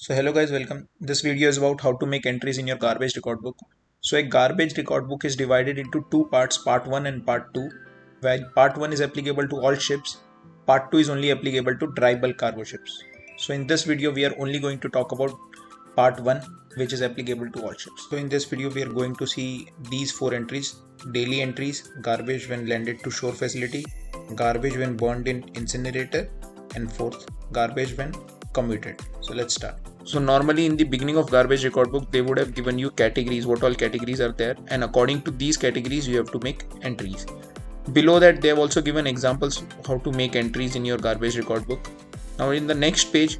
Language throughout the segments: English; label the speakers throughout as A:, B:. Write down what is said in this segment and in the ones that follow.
A: So hello guys, welcome. This video is about how to make entries in your garbage record book. So a garbage record book is divided into two parts, part 1 and part 2. While part 1 is applicable to all ships, part 2 is only applicable to dry bulk cargo ships. So in this video we are only going to talk about part 1, which is applicable to all ships. So in this video we are going to see these 4 entries: daily entries, garbage when landed to shore facility, garbage when burned in incinerator, and fourth, garbage when commuted. So let's start. So normally in the beginning of garbage record book, they would have given you categories, what all categories are there, and according to these categories you have to make entries. Below that they have also given examples how to make entries in your garbage record book. Now in the next page,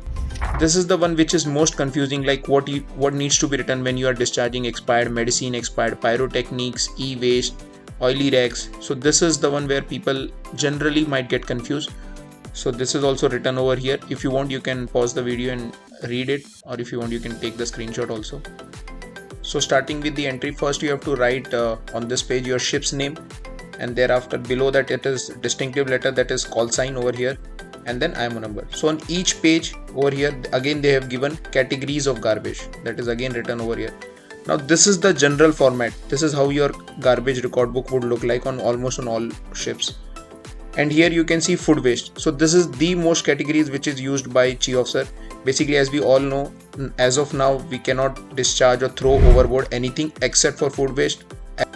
A: this is the one which is most confusing, like what needs to be written when you are discharging expired medicine, expired pyrotechnics, e-waste, oily rags. So this is the one where people generally might get confused. So this is also written over here. If you want, you can pause the video and read it, or if you want, you can take the screenshot also. So starting with the entry, first you have to write on this page your ship's name, and thereafter below that it is distinctive letter, that is call sign over here, and then IMO number. So on each page over here again they have given categories of garbage, that is again written over here. Now this is the general format. This is how your garbage record book would look like on almost on all ships. And here you can see food waste. So this is the most categories which is used by chief officer. Basically, as we all know, as of now we cannot discharge or throw overboard anything except for food waste.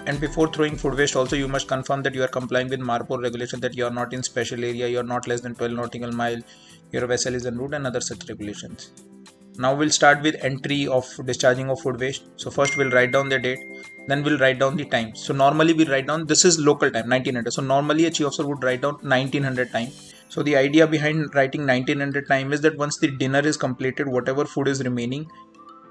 A: And before throwing food waste also, you must confirm that you are complying with MARPOL regulation, that you are not in special area, you are not less than 12 nautical mile, your vessel is en route, and other such regulations. Now we'll start with entry of discharging of food waste. So first we'll write down the date, then we'll write down the time. So normally we write down, this is local time 1900. So normally a chief officer would write down 1900 time. So the idea behind writing 1900 time is that once the dinner is completed, whatever food is remaining,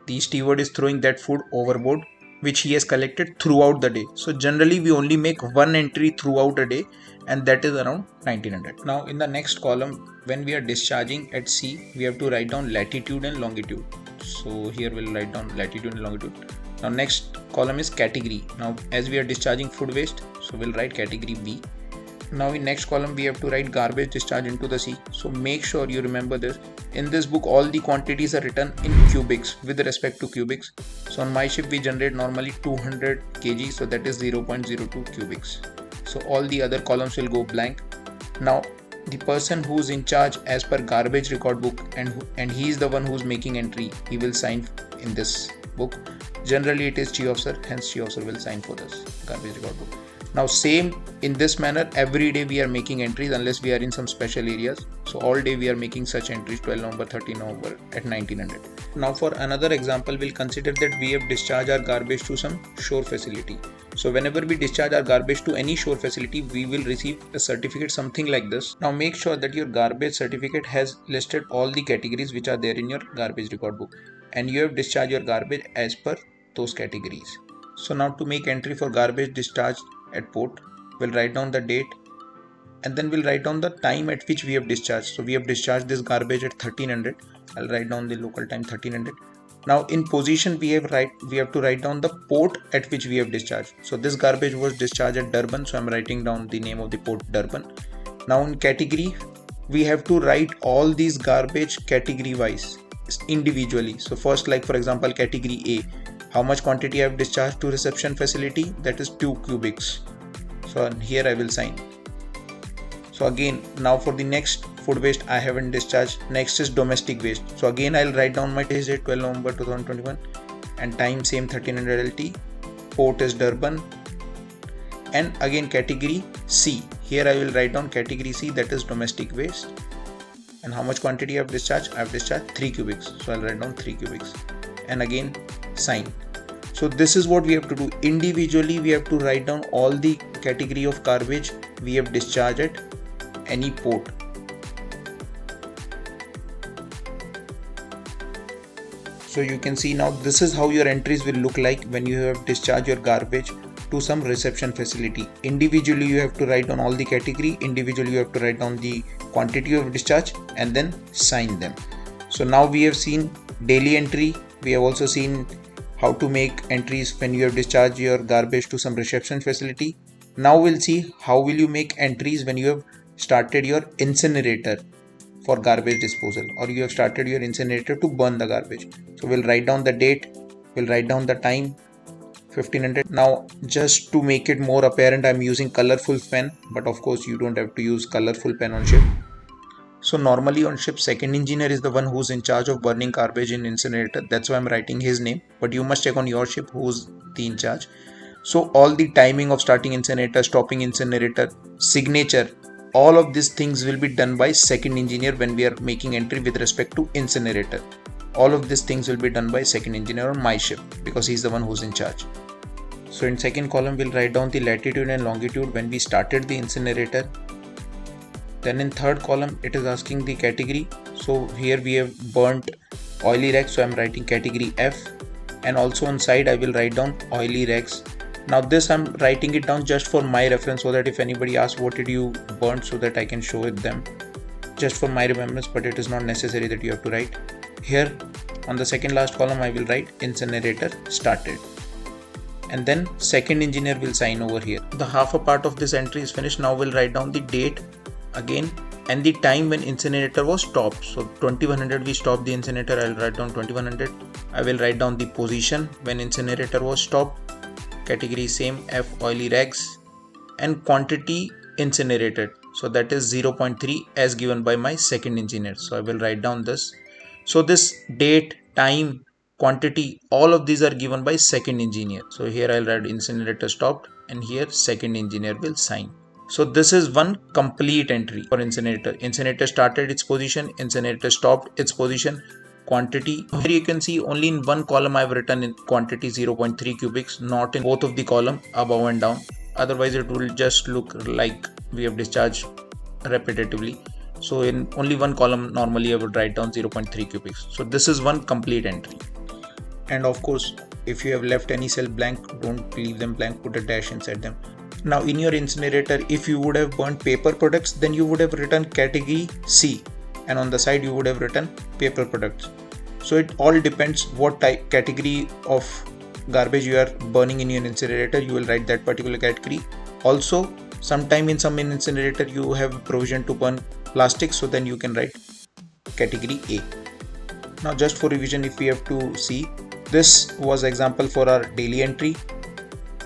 A: the steward is throwing that food overboard, which he has collected throughout the day. So generally we only make one entry throughout a day, and that is around 1900. Now in the next column, when we are discharging at sea, we have to write down latitude and longitude. So here we'll write down latitude and longitude. Now next column is category. Now as we are discharging food waste, so we'll write category B. Now in next column we have to write garbage discharge into the sea. So make sure you remember this. In this book all the quantities are written in cubics with respect to cubics. So on my ship we generate normally 200 kg, so that is 0.02 cubics. So all the other columns will go blank. Now the person who is in charge as per garbage record book, and he is the one who is making entry, he will sign in this book. Generally it is chief officer, hence chief officer will sign for this garbage record book. Now same in this manner, every day we are making entries unless we are in some special areas. So all day we are making such entries, 12 November, 13 November at 1900. Now for another example, we'll consider that we have discharged our garbage to some shore facility. So whenever we discharge our garbage to any shore facility, we will receive a certificate something like this. Now make sure that your garbage certificate has listed all the categories which are there in your garbage record book, and you have discharged your garbage as per those categories. So now to make entry for garbage discharged at port, we'll write down the date, and then we'll write down the time at which we have discharged. So we have discharged this garbage at 1300. I'll write down the local time 1300. Now in position we have to write down the port at which we have discharged. So this garbage was discharged at Durban, so I'm writing down the name of the port, Durban. Now in category, we have to write all these garbage category wise individually. So first, like for example category A, how much quantity I have discharged to reception facility, that is 2 cubics. So here I will sign. So again, now for the next food waste I haven't discharged. Next is domestic waste. So again I'll write down my test date 12 November 2021 and time same 1300 LT. Port is Durban. And again category C. Here I will write down category C, that is domestic waste. And how much quantity I have discharged? I have discharged 3 cubics. So I'll write down 3 cubics. And again sign. So this is what we have to do. Individually we have to write down all the category of garbage we have discharged at any port. So you can see now this is how your entries will look like when you have discharged your garbage to some reception facility. Individually you have to write down all the category, individually you have to write down the quantity you have discharged and then sign them. So now we have seen daily entry. We have also seen how to make entries when you have discharged your garbage to some reception facility. Now we'll see how will you make entries when you have started your incinerator. for garbage disposal, or you have started your incinerator to burn the garbage. So we'll write down the date, we'll write down the time, 1500. Now just to make it more apparent, I'm using colorful pen, but of course you don't have to use colorful pen on ship. So normally on ship, second engineer is the one who's in charge of burning garbage in incinerator. That's why I'm writing his name, but you must check on your ship who's the in charge. So all the timing of starting incinerator, stopping incinerator, signature, all of these things will be done by second engineer when we are making entry with respect to incinerator. All of these things will be done by second engineer on my ship because he's the one who's in charge. So in second column, we'll write down the latitude and longitude when we started the incinerator. Then in third column, it is asking the category. So here we have burnt oily rags, so I'm writing category F. And also on side, I will write down oily rags. Now this I'm writing it down just for my reference, so that if anybody asks what did you burn, so that I can show it them, just for my remembrance, but it is not necessary that you have to write. Here on the second last column, I will write incinerator started. And then second engineer will sign over here. The half a part of this entry is finished. Now we'll write down the date again and the time when incinerator was stopped. So 2100 we stopped the incinerator. I'll write down 2100. I will write down the position when incinerator was stopped. Category same, F oily rags, and quantity incinerated. So that is 0.3 as given by my second engineer. So I will write down this. So this date, time, quantity, all of these are given by second engineer. So here I'll write incinerator stopped, and here second engineer will sign. So this is one complete entry for incinerator. Incinerator started its position, incinerator stopped its position, quantity. Here you can see only in one column I've written in quantity 0.3 cubics, not in both of the column above and down. Otherwise it will just look like we have discharged repetitively. So in only one column normally I would write down 0.3 cubics. So this is one complete entry. And of course, if you have left any cell blank, don't leave them blank, put a dash inside them. Now in your incinerator, if you would have burnt paper products, then you would have written category C, and on the side you would have written paper products. So it all depends what type category of garbage you are burning in your incinerator, you will write that particular category. Also, sometime in some incinerator you have provision to burn plastic, so then you can write category A. Now just for revision, if we have to see, this was example for our daily entry,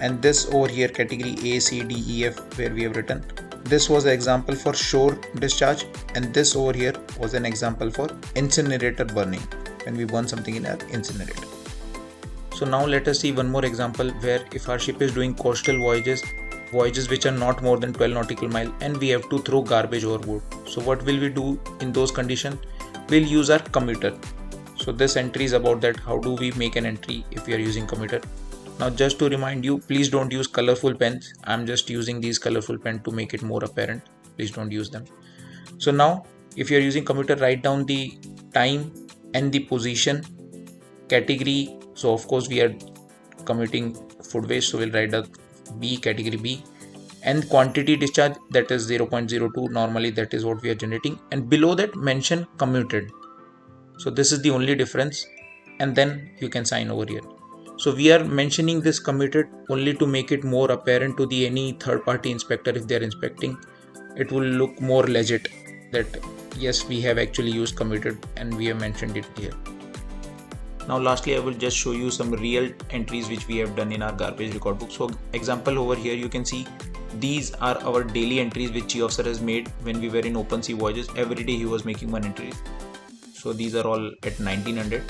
A: and this over here category A, C, D, E, F where we have written. This was an example for shore discharge, and this over here was an example for incinerator burning, when we burn something in our incinerator. So now let us see one more example where if our ship is doing coastal voyages which are not more than 12 nautical mile, and we have to throw garbage overboard. So what will we do in those conditions? We'll use our commuter. So this entry is about that, how do we make an entry if we are using commuter. Now just to remind you, please don't use colorful pens. I'm just using these colorful pens to make it more apparent. Please don't use them. So now if you're using commuter, write down the time and the position, category. So of course we are commuting food waste, so we'll write the B, category B, and quantity discharge, that is 0.02. normally that is what we are generating, and below that mention commuted. So this is the only difference, and then you can sign over here. So we are mentioning this commuted only to make it more apparent to the any third party inspector. If they are inspecting, it will look more legit that yes, we have actually used commuted and we have mentioned it here. Now lastly, I will just show you some real entries which we have done in our garbage record book. So example over here, you can see these are our daily entries which Chief Officer has made when we were in open sea voyages. Every day he was making one entry. So these are all at 1900.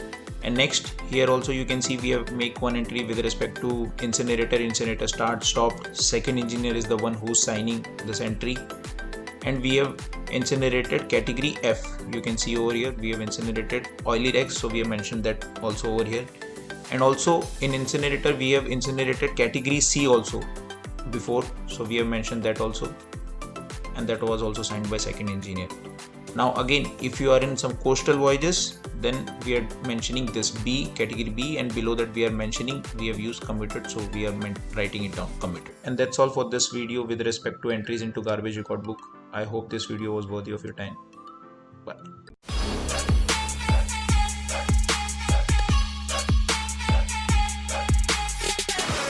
A: And next here also you can see we have make one entry with respect to incinerator start stopped. Second engineer is the one who's signing this entry, and we have incinerated category F. You can see over here we have incinerated oily rags, so we have mentioned that also over here. And also in incinerator we have incinerated category C also before, so we have mentioned that also, and that was also signed by second engineer. Now again, if you are in some coastal voyages, then we are mentioning this B, category B, and below that we are mentioning we have used commuted, so we are writing it down commuted. And that's all for this video with respect to entries into garbage record book. I hope this video was worthy of your time. Bye.